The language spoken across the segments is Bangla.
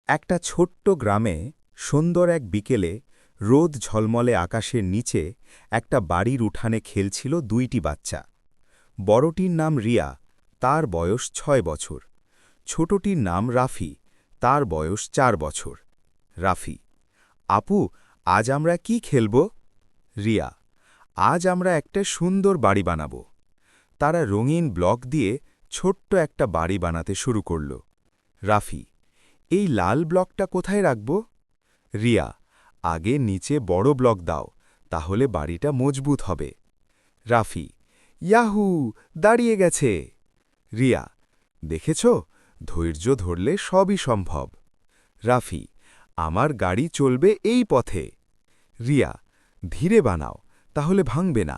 একটা ছোট্ট গ্রামে সুন্দর এক বিকেলে রোদ ঝলমলে আকাশের নিচে একটা বাড়ির উঠানে খেলছিল দুইটি বাচ্চা। বড়টির নাম রিয়া, তার বয়স ৬ বছর। ছোটটির নাম রাফি, তার বয়স ৪ বছর। রাফি: আপু, আজ আমরা কি খেলব? রিয়া: আজ আমরা একটা সুন্দর বাড়ি বানাব। তারা রঙিন ব্লক দিয়ে ছোট্ট একটা বাড়ি বানাতে শুরু করল। রাফি: এই লাল ব্লকটা কোথায় রাখব? রিয়া: আগে নিচে বড় ব্লক দাও, তাহলে বাড়িটা মজবুত হবে। রাফি: ইয়াহু, দাঁড়িয়ে গেছে। রিয়া: দেখেছ, ধৈর্য ধরলে সবই সম্ভব। রাফি: আমার গাড়ি চলবে এই পথে। রিয়া: ধীরে বানাও, তাহলে ভাঙবে না।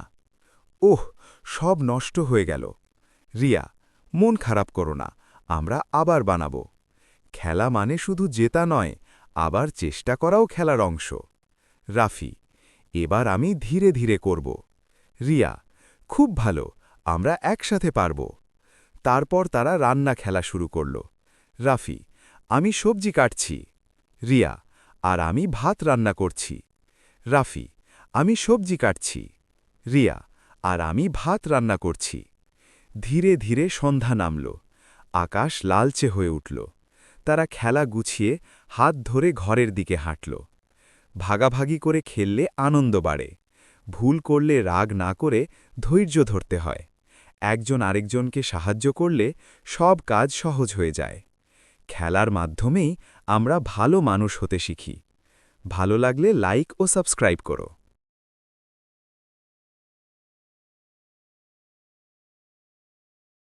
ওহ, সব নষ্ট হয়ে গেল। রিয়া: মন খারাপ করো না, আমরা আবার বানাবো। খেলা মানে শুধু জেতা নয়, আবার চেষ্টা করাও খেলার অংশ। রাফি: এবার আমি ধীরে ধীরে করব। রিয়া: খুব ভালো, আমরা একসাথে পারব। তারপর তারা রান্না খেলা শুরু করল। রাফি: আমি সবজি কাটছি। রিয়া: আর আমি ভাত রান্না করছি। রাফি: আমি সবজি কাটছি। রিয়া: আর আমি ভাত রান্না করছি। ধীরে ধীরে সন্ধ্যা নামল, আকাশ লালচে হয়ে উঠল। তারা খেলা গুছিয়ে হাত ধরে ঘরের দিকে হাঁটল। ভাগাভাগি করে খেললে আনন্দ বাড়ে। ভুল করলে রাগ না করে ধৈর্য ধরতে হয়। একজন আরেকজনকে সাহায্য করলে সব কাজ সহজ হয়ে যায়। খেলার মাধ্যমেই আমরা ভালো মানুষ হতে শিখি। ভালো লাগলে লাইক ও সাবস্ক্রাইব করো।